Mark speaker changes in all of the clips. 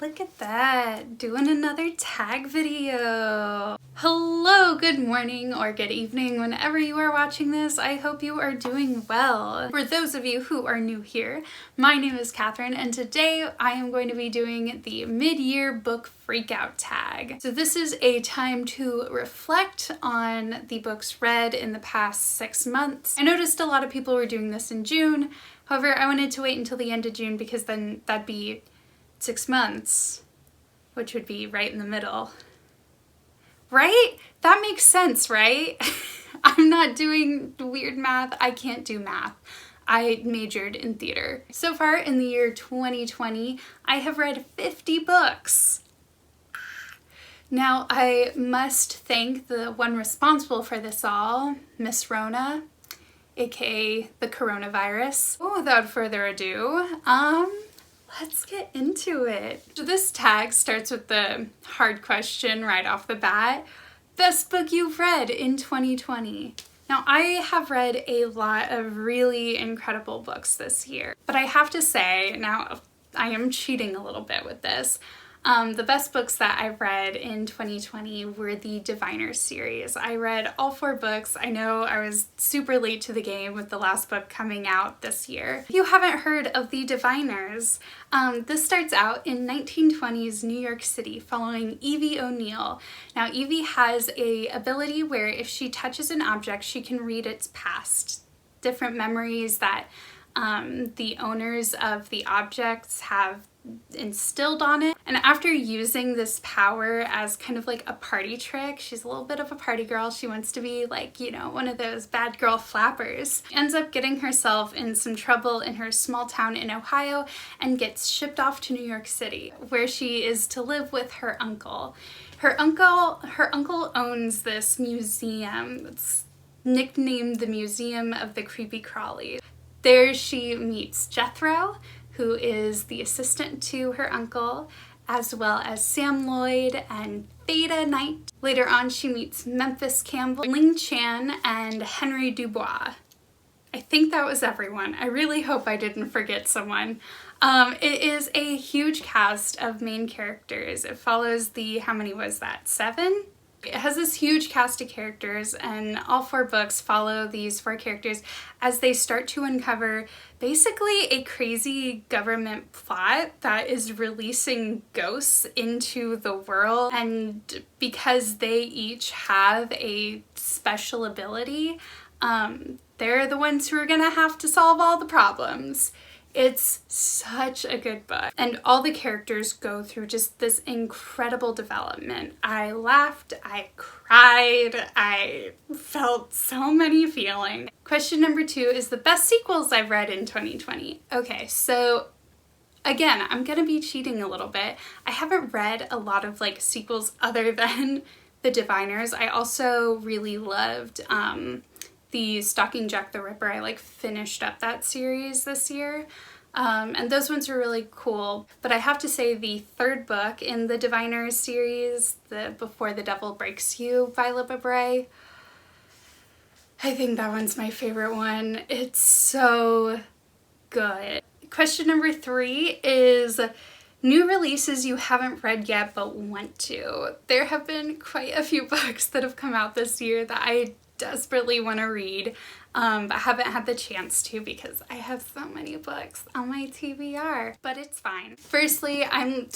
Speaker 1: Look at that, doing another tag video. Hello, good morning or good evening whenever you are watching this. I hope you are doing well. For those of you who are new here, my name is Catherine and today I am going to be doing the mid-year book freakout tag. So this is a time to reflect on the books read in the past 6 months. I noticed a lot of people were doing this in June. However, I wanted to wait until the end of June because then that'd be 6 months, which would be right in the middle. Right? That makes sense, right? I'm not doing weird math. I can't do math. I majored in theater. So far in the year 2020, I have read 50 books. Now, I must thank the one responsible for this all, Miss Rona, aka the coronavirus. Oh, without further ado, let's get into it. So this tag starts with the hard question right off the bat. Best book you've read in 2020. Now, I have read a lot of really incredible books this year, but I have to say, now I am cheating a little bit with this. The best books that I've read in 2020 were the Diviners series. I read all 4 books. I know I was super late to the game with the last book coming out this year. If you haven't heard of the Diviners, this starts out in 1920s New York City following Evie O'Neill. Now, Evie has a ability where if she touches an object, she can read its past, different memories that the owners of the objects have instilled on it. And after using this power as kind of like a party trick, she's a little bit of a party girl. She wants to be like, you know, one of those bad girl flappers. Ends up getting herself in some trouble in her small town in Ohio and gets shipped off to New York City, where she is to live with her uncle. Her uncle owns this museum. It's nicknamed the Museum of the Creepy Crawlies. There she meets Jethro, who is the assistant to her uncle, as well as Sam Lloyd and Theta Knight. Later on, she meets Memphis Campbell, Ling Chan, and Henry Dubois. I think that was everyone. I really hope I didn't forget someone. It is a huge cast of main characters. It follows the, how many was that, 7? It has this huge cast of characters, and all 4 books follow these 4 characters as they start to uncover basically a crazy government plot that is releasing ghosts into the world. And because they each have a special ability, they're the ones who are gonna have to solve all the problems. It's such a good book, and all the characters go through just this incredible development. I laughed, I cried, I felt so many feelings. Question number 2 is the best sequels I've read in 2020. Okay, so again, I'm gonna be cheating a little bit. I haven't read a lot of like sequels other than the Diviners. I also really loved the Stalking Jack the Ripper. I like finished up that series this year. And those ones were really cool. But I have to say the 3rd book in the Diviners series, the Before the Devil Breaks You by Libba Bray, I think that one's my favorite one. It's so good. Question number 3 is new releases you haven't read yet but want to. There have been quite a few books that have come out this year that I desperately want to read, but haven't had the chance to because I have so many books on my TBR, but it's fine. Firstly, I'm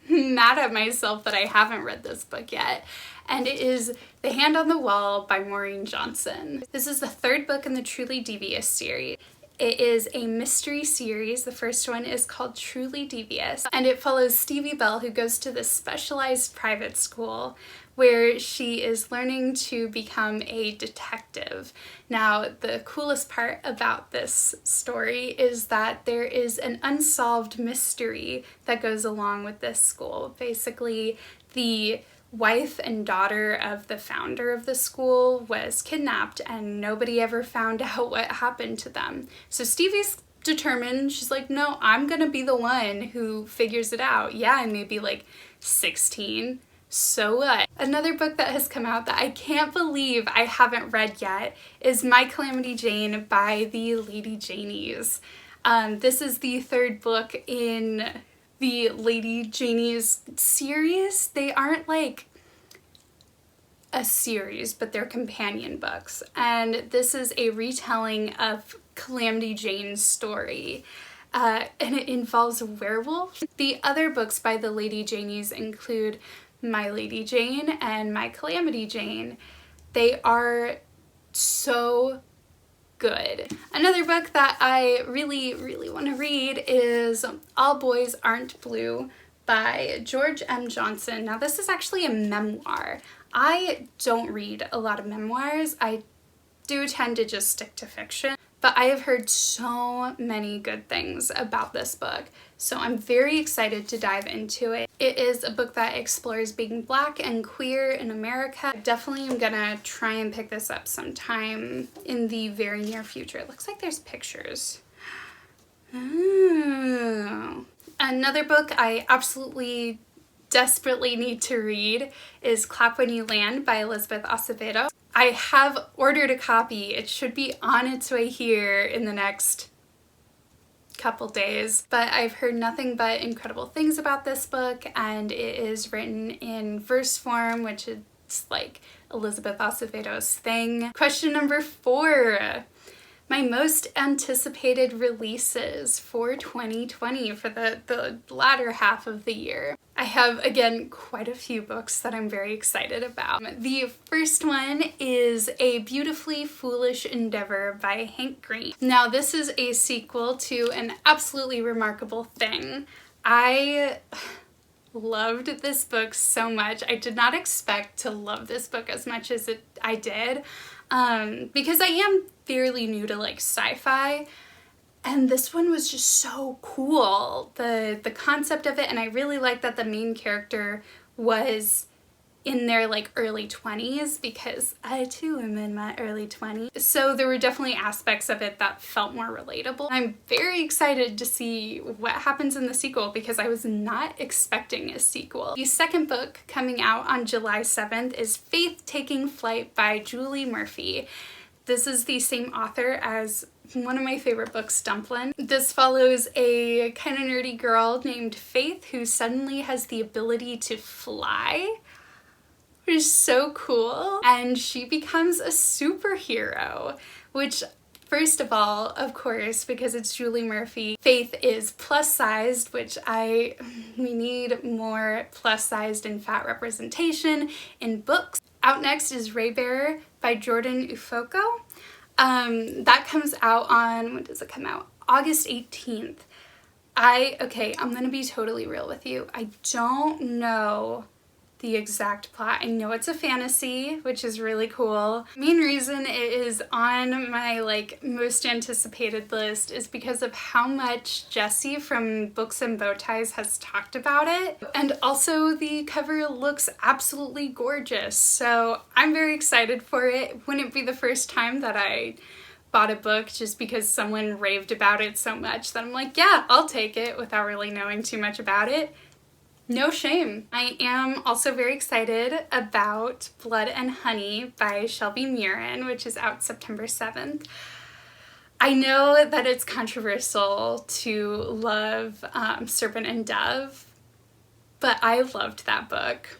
Speaker 1: mad at myself that I haven't read this book yet, and it is The Hand on the Wall by Maureen Johnson. This is the 3rd book in the Truly Devious series. It is a mystery series. The first one is called Truly Devious, and it follows Stevie Bell, who goes to this specialized private school where she is learning to become a detective. Now, the coolest part about this story is that there is an unsolved mystery that goes along with this school. Basically, the wife and daughter of the founder of the school was kidnapped and nobody ever found out what happened to them. So Stevie's determined. She's like, no, I'm gonna be the one who figures it out. Yeah, I may be like 16. So what? Another book that has come out that I can't believe I haven't read yet is My Calamity Jane by the Lady Janies. This is the 3rd book in the Lady Janies series. They aren't like a series, but they're companion books. And this is a retelling of Calamity Jane's story. And it involves werewolves. The other books by the Lady Janies include My Lady Jane and My Calamity Jane. They are so good. Another book that I really want to read is All Boys Aren't Blue by George M. Johnson. Now this is actually a memoir. I don't read a lot of memoirs. I do tend to just stick to fiction, but I have heard so many good things about this book, so I'm very excited to dive into it. It is a book that explores being Black and queer in America. I definitely am gonna try and pick this up sometime in the very near future. It looks like there's pictures. Oh. Another book I absolutely desperately need to read is Clap When You Land by Elizabeth Acevedo. I have ordered a copy. It should be on its way here in the next couple days, but I've heard nothing but incredible things about this book, and it is written in verse form, which is like Elizabeth Acevedo's thing. Question number 4. My most anticipated releases for 2020 for the latter half of the year. I have, again, quite a few books that I'm very excited about. The first one is A Beautifully Foolish Endeavor by Hank Green. Now, this is a sequel to an absolutely remarkable thing. I loved this book so much. I did not expect to love this book as much as I did, because I am fairly new to like sci-fi, and this one was just so cool. The concept of it, and I really liked that the main character was in their like early 20s, because I too am in my early 20s. So there were definitely aspects of it that felt more relatable. I'm very excited to see what happens in the sequel, because I was not expecting a sequel. The second book coming out on July 7th is Faith Taking Flight by Julie Murphy. This is the same author as one of my favorite books, Dumplin'. This follows a kind of nerdy girl named Faith who suddenly has the ability to fly, which is so cool, and she becomes a superhero, which, first of all, of course, because it's Julie Murphy, Faith is plus-sized, which we need more plus-sized and fat representation in books. Out next is Raybearer by Jordan Ifueko. That comes out on, when does it come out? August 18th. Okay, I'm gonna be totally real with you. I don't know the exact plot. I know it's a fantasy, which is really cool. The main reason it is on my like most anticipated list is because of how much Jessie from Books and Bowties has talked about it, and also the cover looks absolutely gorgeous, so I'm very excited for it. Wouldn't be the first time that I bought a book just because someone raved about it so much that I'm like, yeah, I'll take it without really knowing too much about it. No shame. I am also very excited about Blood and Honey by Shelby, which is out September 7th. I know that it's controversial to love Serpent and Dove, but I loved that book.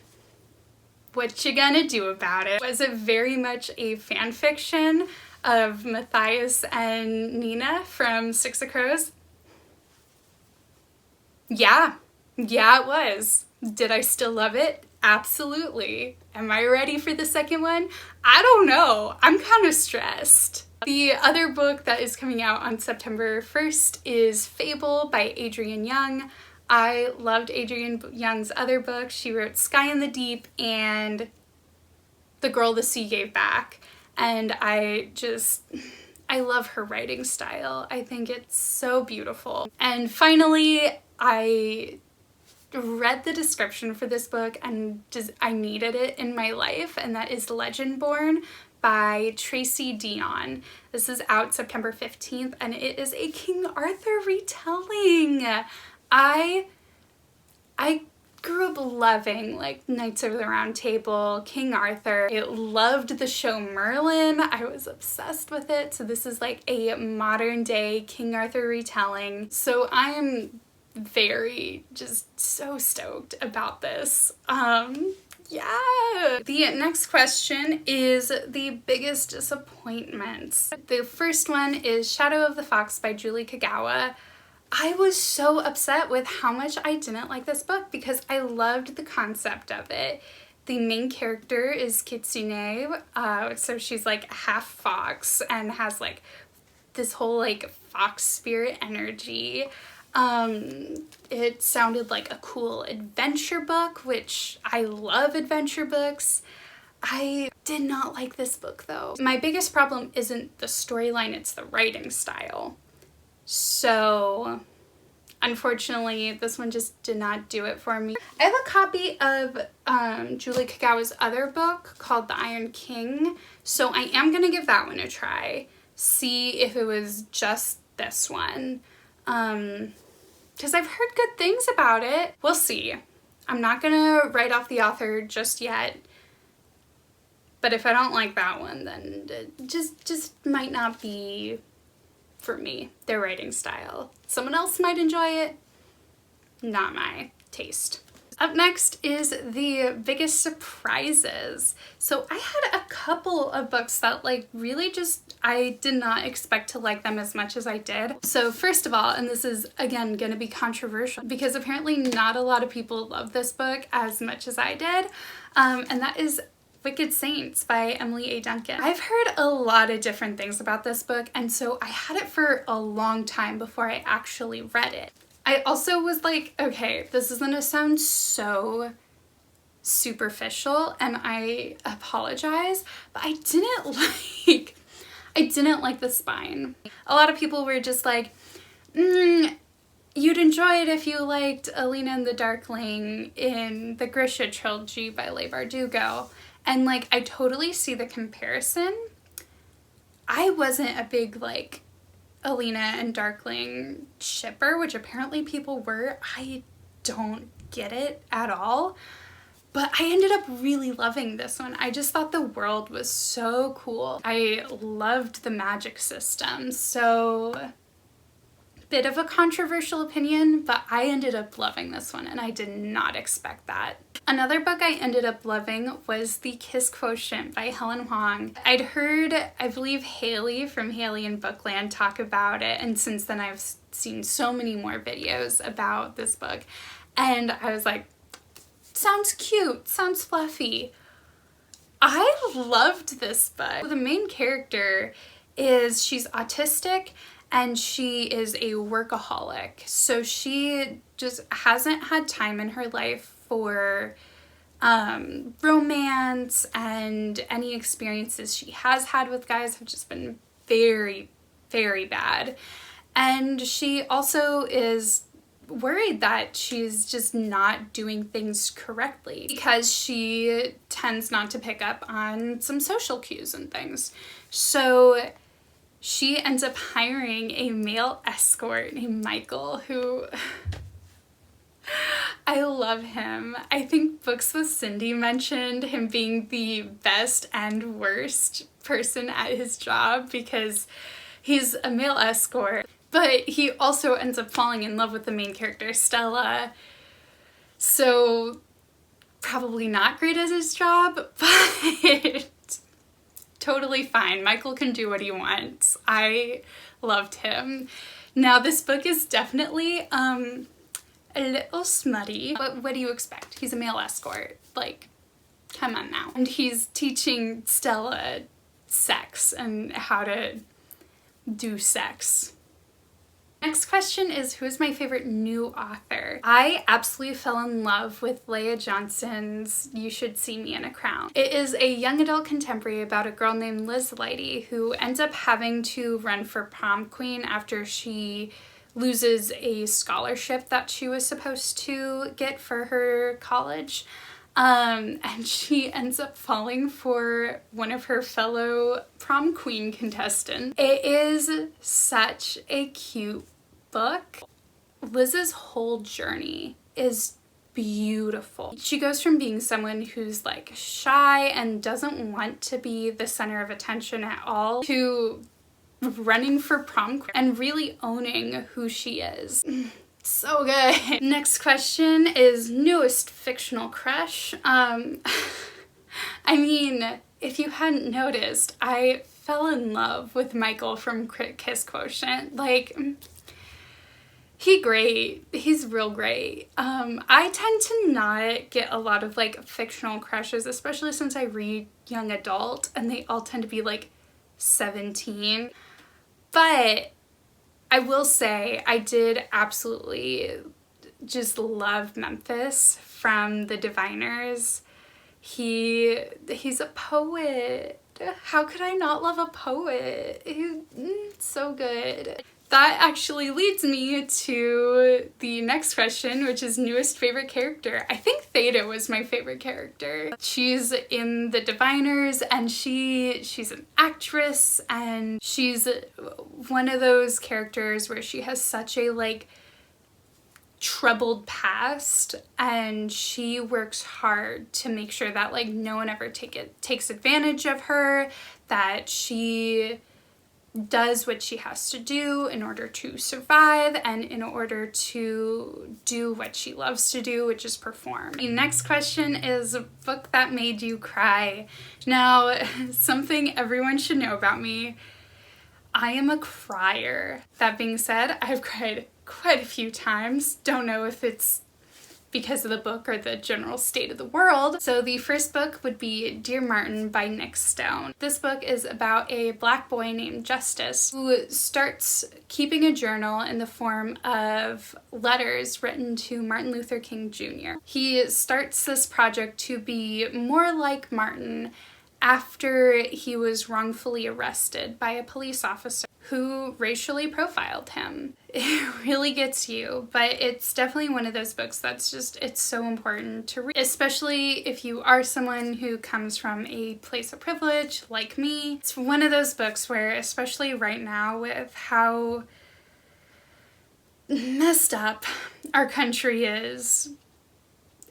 Speaker 1: What you gonna do about it? Was it very much a fan fiction of Matthias and Nina from Six of Crows? Yeah, it was. Did I still love it? Absolutely. Am I ready for the second one? I don't know. I'm kind of stressed. The other book that is coming out on September 1st is Fable by Adrianne Young. I loved Adrianne Young's other books. She wrote Sky in the Deep and The Girl the Sea Gave Back. And I love her writing style. I think it's so beautiful. And finally, I read the description for this book and I needed it in my life, and that is Legendborn by Tracy Deon. This is out September 15th, and it is a King Arthur retelling. I grew up loving like Knights of the Round Table, King Arthur. I loved the show Merlin. I was obsessed with it. So this is like a modern day King Arthur retelling. So I am very just so stoked about this. Yeah. The next question is the biggest disappointments. The first one is Shadow of the Fox by Julie Kagawa. I was so upset with how much I didn't like this book because I loved the concept of it. The main character is Kitsune, so she's like half fox and has like this whole like fox spirit energy. It sounded like a cool adventure book, which I love adventure books. I did not like this book though. My biggest problem isn't the storyline, it's the writing style. So unfortunately, this one just did not do it for me. I have a copy of Julie Kagawa's other book called The Iron King, so I am gonna give that one a try. See if it was just this one. Because I've heard good things about it. We'll see. I'm not gonna write off the author just yet. But if I don't like that one, then it just might not be for me, their writing style. Someone else might enjoy it, not my taste. Up next is the biggest surprises. So I had a couple of books that like really just, I did not expect to like them as much as I did. So first of all, and this is again gonna be controversial because apparently not a lot of people love this book as much as I did, and that is Wicked Saints by Emily A. Duncan. I've heard a lot of different things about this book, and so I had it for a long time before I actually read it. I also was like, okay, this is gonna sound so superficial and I apologize, but I didn't like the spine. A lot of people were just like, you'd enjoy it if you liked Alina and the Darkling in the Grisha trilogy by Leigh Bardugo. And like, I totally see the comparison. I wasn't a big like Alina and Darkling shipper, which apparently people were. I don't get it at all. But I ended up really loving this one. I just thought the world was so cool. I loved the magic system. So, bit of a controversial opinion, but I ended up loving this one and I did not expect that. Another book I ended up loving was The Kiss Quotient by Helen Hoang. I'd heard, I believe, Haley from Haley in Bookland talk about it, and since then I've seen so many more videos about this book, and I was like, sounds cute, sounds fluffy. I loved this book. The main character she's autistic and she is a workaholic, so she just hasn't had time in her life for romance, and any experiences she has had with guys have just been very, very bad. And she also is worried that she's just not doing things correctly because she tends not to pick up on some social cues and things. So she ends up hiring a male escort named Michael, who I love him. I think Books with Cindy mentioned him being the best and worst person at his job because he's a male escort, but he also ends up falling in love with the main character, Stella. So probably not great at his job, but totally fine. Michael can do what he wants. I loved him. Now this book is definitely a little smutty, but what do you expect? He's a male escort. Like, come on now. And he's teaching Stella sex and how to do sex. Next question is, who is my favorite new author? I absolutely fell in love with Leah Johnson's You Should See Me in a Crown. It is a young adult contemporary about a girl named Liz Lighty who ends up having to run for prom queen after she loses a scholarship that she was supposed to get for her college. And she ends up falling for one of her fellow prom queen contestants. It is such a cute book. Liz's whole journey is beautiful. She goes from being someone who's like shy and doesn't want to be the center of attention at all to running for prom and really owning who she is. So good. Next question is newest fictional crush. I mean, if you hadn't noticed, I fell in love with Michael from Crit Kiss Quotient. Like, he's real great. I tend to not get a lot of like fictional crushes, especially since I read young adult and they all tend to be like 17. But I will say I did absolutely just love Memphis from the Diviners. He's a poet. How could I not love a poet? He's so good. That actually leads me to the next question, which is newest favorite character. I think Theta was my favorite character. She's in the Diviners and she's an actress, and she's one of those characters where she has such a like troubled past, and she works hard to make sure that like no one ever takes advantage of her, that she does what she has to do in order to survive and in order to do what she loves to do, which is perform. The next question is a book that made you cry. Now, something everyone should know about me, I am a crier. That being said, I've cried quite a few times. Don't know if it's because of the book or the general state of the world. So the first book would be Dear Martin by Nick Stone. This book is about a black boy named Justice who starts keeping a journal in the form of letters written to Martin Luther King Jr. He starts this project to be more like Martin after he was wrongfully arrested by a police officer who racially profiled him. It really gets you, but it's definitely one of those books that's just, it's so important to read, especially if you are someone who comes from a place of privilege like me. It's one of those books where, especially right now with how messed up our country is,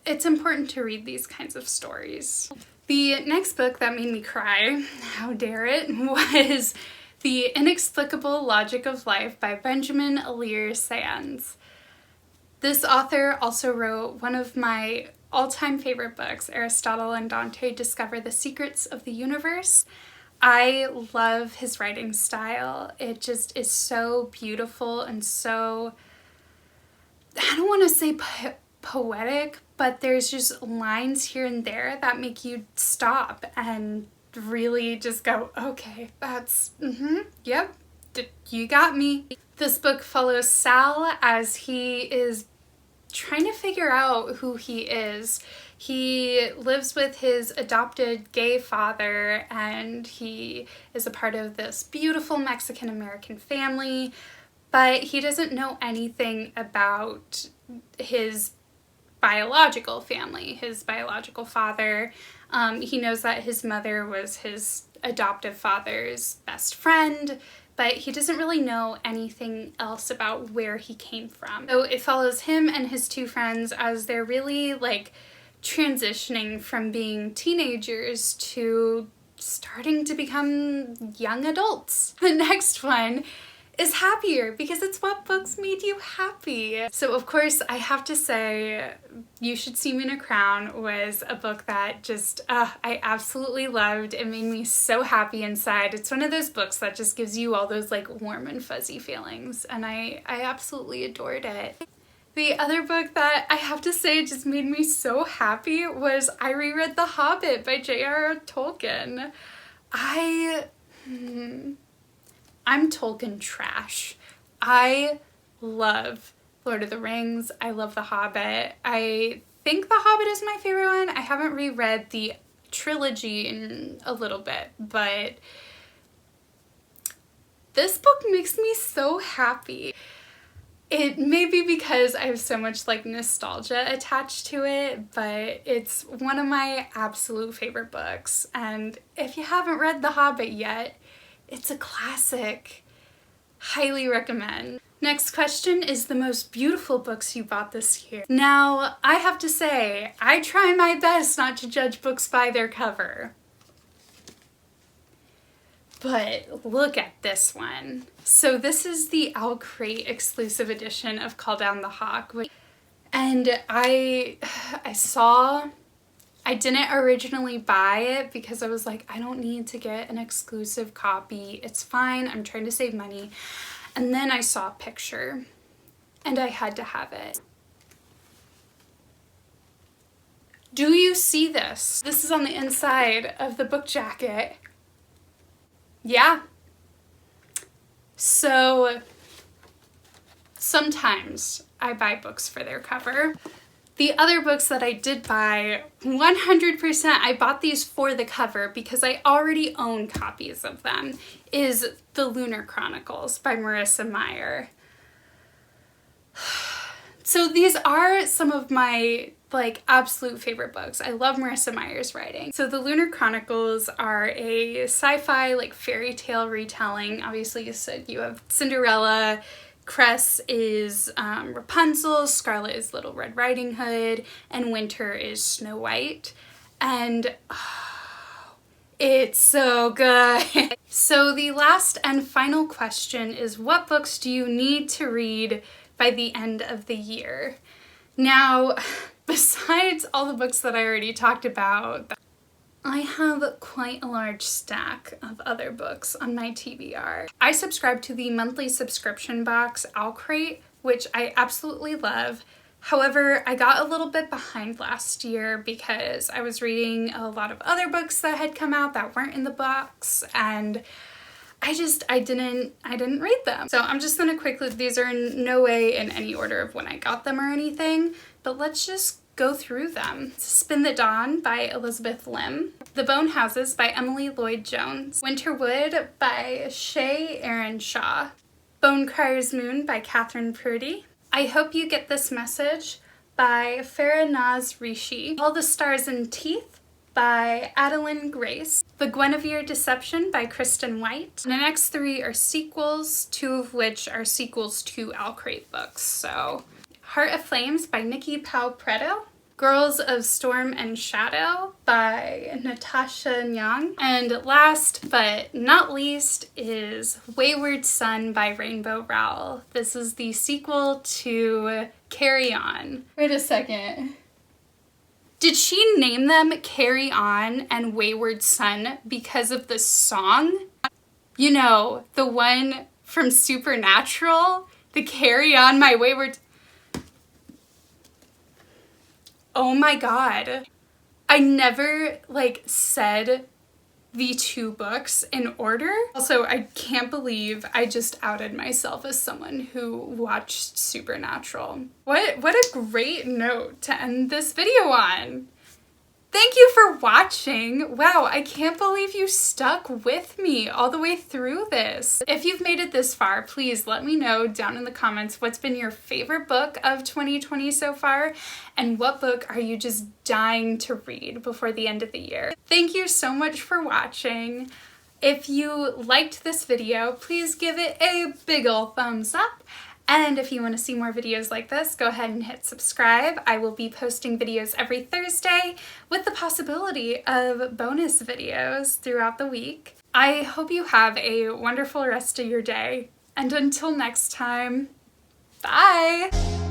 Speaker 1: it's important to read these kinds of stories. The next book that made me cry, how dare it, was The Inexplicable Logic of Life by Benjamin Alir Sands. This author also wrote one of my all-time favorite books, Aristotle and Dante Discover the Secrets of the Universe. I love his writing style. It just is so beautiful and so, I don't want to say poetic, but there's just lines here and there that make you stop and really just go, okay, that's, yep, you got me. This book follows Sal as he is trying to figure out who he is. He lives with his adopted gay father, and he is a part of this beautiful Mexican-American family, but he doesn't know anything about his biological family, his biological father. He knows that his mother was his adoptive father's best friend, but he doesn't really know anything else about where he came from. So it follows him and his two friends as they're really like transitioning from being teenagers to starting to become young adults. The next one is Happier, because it's what books made you happy. So of course I have to say You Should See Me in a Crown was a book that just I absolutely loved. It made me so happy inside. It's one of those books that just gives you all those like warm and fuzzy feelings, and I absolutely adored it. The other book that I have to say just made me so happy was I reread The Hobbit by J.R.R. Tolkien. I'm Tolkien trash. I love Lord of the Rings. I love The Hobbit. I think The Hobbit is my favorite one. I haven't reread the trilogy in a little bit, but this book makes me so happy. It may be because I have so much like nostalgia attached to it, but it's one of my absolute favorite books. And if you haven't read The Hobbit yet, it's a classic. Highly recommend. Next question is the most beautiful books you bought this year. Now, I have to say, I try my best not to judge books by their cover. But look at this one. So this is the Owl Crate exclusive edition of Call Down the Hawk. And I didn't originally buy it because I was like, I don't need to get an exclusive copy. It's fine. I'm trying to save money. And then I saw a picture and I had to have it. Do you see this? This is on the inside of the book jacket. Yeah. So sometimes I buy books for their cover. The other books that I did buy, 100%, I bought these for the cover because I already own copies of them, is The Lunar Chronicles by Marissa Meyer. So these are some of my absolute favorite books. I love Marissa Meyer's writing. So The Lunar Chronicles are a sci-fi fairy tale retelling. Obviously you have Cinderella, Cress is Rapunzel, Scarlet is Little Red Riding Hood, and Winter is Snow White. And it's so good. So the last and final question is, what books do you need to read by the end of the year? Now, besides all the books that I already talked about, I have quite a large stack of other books on my TBR. I subscribe to the monthly subscription box Owl Crate, which I absolutely love. However, I got a little bit behind last year because I was reading a lot of other books that had come out that weren't in the box, and I didn't read them. So I'm just gonna quickly, these are in no way in any order of when I got them or anything, but let's just go through them. Spin the Dawn by Elizabeth Lim. The Bone Houses by Emily Lloyd-Jones. Winterwood by Shay Aaron Shaw. Bone Crier's Moon by Catherine Purdy. I Hope You Get This Message by Farah Naz Rishi. All the Stars and Teeth by Adeline Grace. The Guinevere Deception by Kristen White. The next three are sequels, two of which are sequels to Owl Crate books. So Heart of Flames by Nikki Powell-Preto. Girls of Storm and Shadow by Natasha Nyang. And last but not least is Wayward Son by Rainbow Rowell. This is the sequel to Carry On. Wait a second. Did she name them Carry On and Wayward Son because of the song? You know, the one from Supernatural? The Carry On My Wayward... Oh my god. I never said the two books in order. Also, I can't believe I just outed myself as someone who watched Supernatural. What a great note to end this video on. Thank you for watching. Wow, I can't believe you stuck with me all the way through this. If you've made it this far, please let me know down in the comments what's been your favorite book of 2020 so far, and what book are you just dying to read before the end of the year. Thank you so much for watching. If you liked this video, please give it a big ol' thumbs up. And if you want to see more videos like this, go ahead and hit subscribe. I will be posting videos every Thursday with the possibility of bonus videos throughout the week. I hope you have a wonderful rest of your day. And until next time, bye!